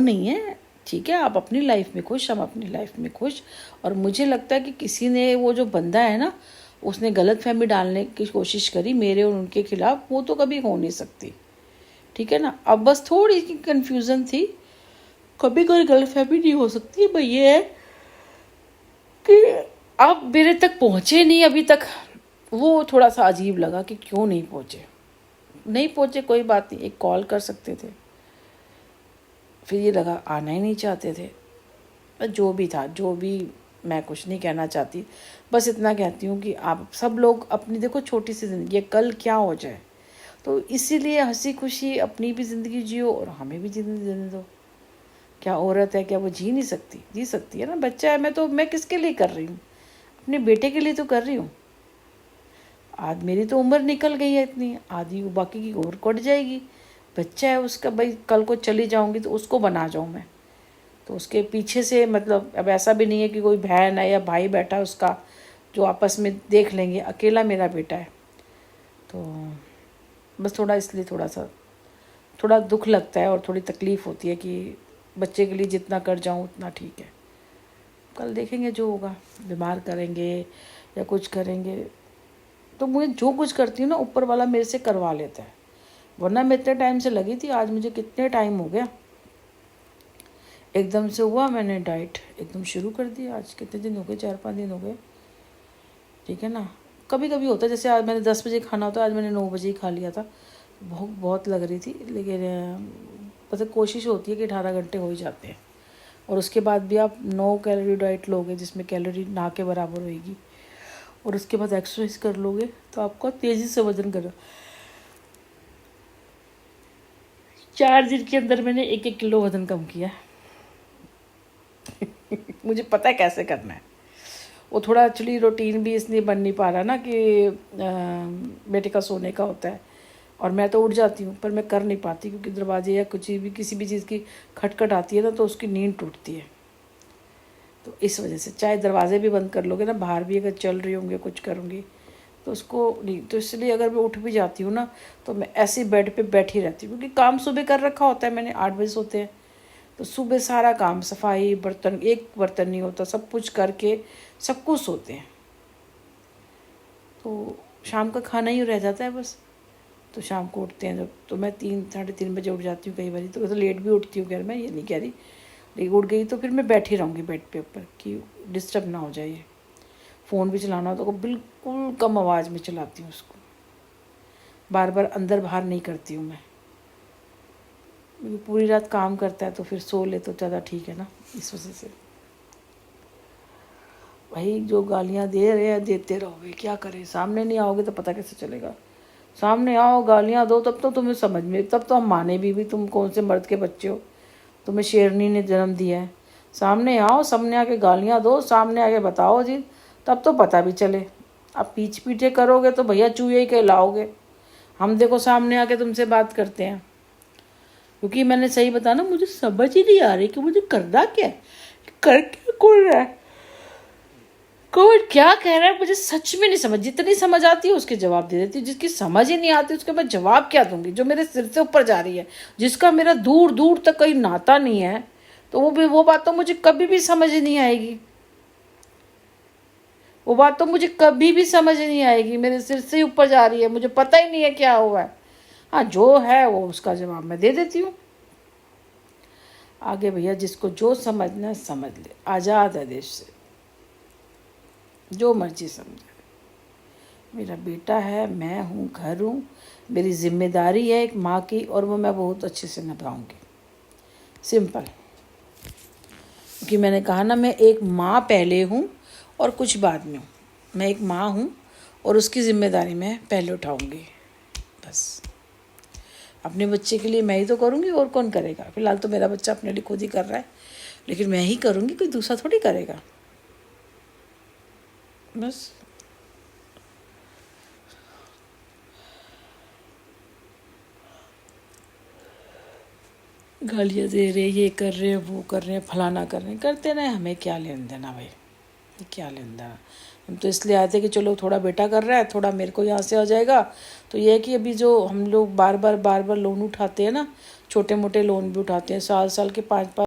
नहीं है, ठीक है, आप अपनी लाइफ में खुश, हम अपनी लाइफ में खुश। और मुझे लगता है कि किसी ने, वो जो बंदा है ना, उसने गलतफहमी डालने की कोशिश करी मेरे और उनके खिलाफ, वो तो कभी हो नहीं सकती, ठीक है ना। अब बस थोड़ी सी कन्फ्यूज़न थी, कभी कोई गलतफहमी नहीं हो सकती। भाई ये है कि आप मेरे तक पहुँचे नहीं अभी तक, वो थोड़ा सा अजीब लगा कि क्यों नहीं पहुँचे। नहीं पहुँचे कोई बात नहीं, एक कॉल कर सकते थे। फिर ये लगा आना ही नहीं चाहते थे। जो भी था, जो भी, मैं कुछ नहीं कहना चाहती, बस इतना कहती हूँ कि आप सब लोग अपनी, देखो छोटी सी ज़िंदगी है, कल क्या हो जाए, तो इसीलिए हंसी खुशी अपनी भी ज़िंदगी जियो और हमें भी ज़िंदगी जीने दो। क्या औरत है, क्या वो जी नहीं सकती? जी सकती है ना। बच्चा है, मैं किसके लिए कर रही हूँ? अपने बेटे के लिए तो कर रही हूँ। आज मेरी तो उम्र निकल गई है इतनी, आधी बाकी की और कट जाएगी। बच्चा है उसका, भाई कल को चली जाऊंगी तो उसको बना जाऊं मैं, तो उसके पीछे से, मतलब अब ऐसा भी नहीं है कि कोई बहन है या भाई बैठा है उसका जो आपस में देख लेंगे, अकेला मेरा बेटा है। तो बस थोड़ा इसलिए थोड़ा दुख लगता है और थोड़ी तकलीफ़ होती है कि बच्चे के लिए जितना कर जाऊं उतना ठीक है। कल देखेंगे जो होगा, बीमार करेंगे या कुछ करेंगे, तो मुझे जो कुछ करती हूँ ना, ऊपर वाला मेरे से करवा लेता है। वरना मैं इतने टाइम से लगी थी, आज मुझे कितने टाइम हो गया, एकदम से हुआ, मैंने डाइट एकदम शुरू कर दी। आज कितने दिन हो गए, 4-5 दिन हो गए, ठीक है ना। कभी कभी होता है, जैसे आज मैंने 10 बजे खाना होता है, आज मैंने 9 बजे ही खा लिया था, भूख बहुत लग रही थी, लेकिन पता कोशिश होती है कि 18 घंटे हो ही जाते हैं। और उसके बाद भी आप 9 कैलोरी डाइट लोगे, जिसमें कैलोरी ना के बराबर होएगी, और उसके बाद एक्सरसाइज कर लोगे, तो आपका तेज़ी से वजन करो। 4 दिन के अंदर मैंने 1-1 किलो वजन कम किया। मुझे पता है कैसे करना है। वो थोड़ा एक्चुअली रूटीन भी इसलिए बन नहीं पा रहा ना कि बेटे का सोने का होता है, और मैं तो उठ जाती हूँ पर मैं कर नहीं पाती, क्योंकि दरवाजे या कुछ भी, किसी भी चीज़ की खटखट आती है ना, तो उसकी नींद टूटती है। तो इस वजह से, चाहे दरवाजे भी बंद कर लोगे ना, बाहर भी अगर चल रही होंगे, कुछ करूँगी, तो उसको नहीं, तो इसलिए अगर मैं उठ भी जाती हूँ ना, तो मैं ऐसे बेड पे बैठी रहती हूँ, क्योंकि काम सुबह कर रखा होता है मैंने, 8 बजे सोते हैं, तो सुबह सारा काम, सफाई, बर्तन, एक बर्तन नहीं होता, सब कुछ करके सब कुछ सोते हैं, तो शाम का खाना ही रह जाता है बस। तो शाम को उठते हैं जब, तो मैं 3-3:30 बजे उठ जाती हूँ कई बार, तो लेट भी उठती हूँ, खैर मैं ये नहीं कह रही, लेकिन उठ गई तो फिर मैं बैठी रहूँगी बेड पे ऊपर कि डिस्टर्ब ना हो जाए। फ़ोन भी चलाना हो तो बिल्कुल कम आवाज़ में चलाती हूँ उसको, बार बार अंदर बाहर नहीं करती हूँ मैं, क्योंकि पूरी रात काम करता है तो फिर सो ले तो ज़्यादा ठीक है ना, इस वजह से। भाई जो गालियाँ दे रहे हैं देते रहोगे, क्या करें, सामने नहीं आओगे तो पता कैसे चलेगा। सामने आओ, गालियाँ दो, तब तो तुम्हें समझ में, तब तो हम माने भी तुम कौन से मर्द के बच्चे हो, तुम्हें शेरनी ने जन्म दिया है। सामने आओ, सामने आके गालियाँ दो, सामने आके बताओ जी, तब तो पता भी चले। अब पीछ पीछे करोगे तो भैया चूहे ही कहलाओगे। हम देखो सामने आके तुमसे बात करते हैं, क्योंकि मैंने सही बताया ना, मुझे समझ ही नहीं आ रही कि मुझे करना क्या है, कर क्या कौन रहा है, कौन क्या कह रहा है, मुझे सच में नहीं समझ। जितनी समझ आती है उसके जवाब दे देती हूँ, जिसकी समझ ही नहीं आती उसके मैं जवाब क्या दूंगी। जो मेरे सिर से ऊपर जा रही है, जिसका मेरा दूर दूर तक कोई नाता नहीं है, तो वो बात तो मुझे कभी भी समझ नहीं आएगी, वो बात तो मुझे कभी भी समझ नहीं आएगी। मेरे सिर से ऊपर जा रही है, मुझे पता ही नहीं है क्या हुआ है। हाँ, जो है वो उसका जवाब मैं दे देती हूँ। आगे भैया जिसको जो समझना है समझ ले, आज़ाद है देश से, जो मर्जी समझे। मेरा बेटा है, मैं हूँ, घर हूँ, मेरी जिम्मेदारी है एक माँ की, और वो मैं बहुत अच्छे से निभाऊंगी। सिंपल, क्योंकि मैंने कहा ना, मैं एक माँ पहले हूँ और कुछ बाद में हूँ। मैं एक माँ हूँ और उसकी जिम्मेदारी मैं पहले उठाऊंगी। बस अपने बच्चे के लिए मैं ही तो करूँगी, और कौन करेगा। फिलहाल तो मेरा बच्चा अपने लिए खुद ही कर रहा है, लेकिन मैं ही करूँगी, कोई दूसरा थोड़ी करेगा। बस गालियाँ दे रहे, ये कर रहे, वो कर रहे हैं, फलाना कर रहे हैं, करते ना, हमें क्या लेन देना भाई, क्या लेन देना। हम तो इसलिए आए थे कि चलो थोड़ा बेटा कर रहा है, थोड़ा मेरे को यहाँ से आ जाएगा। तो ये है कि अभी जो हम लोग बार बार लोन उठाते हैं ना, छोटे मोटे लोन भी उठाते हैं, साल के 5-5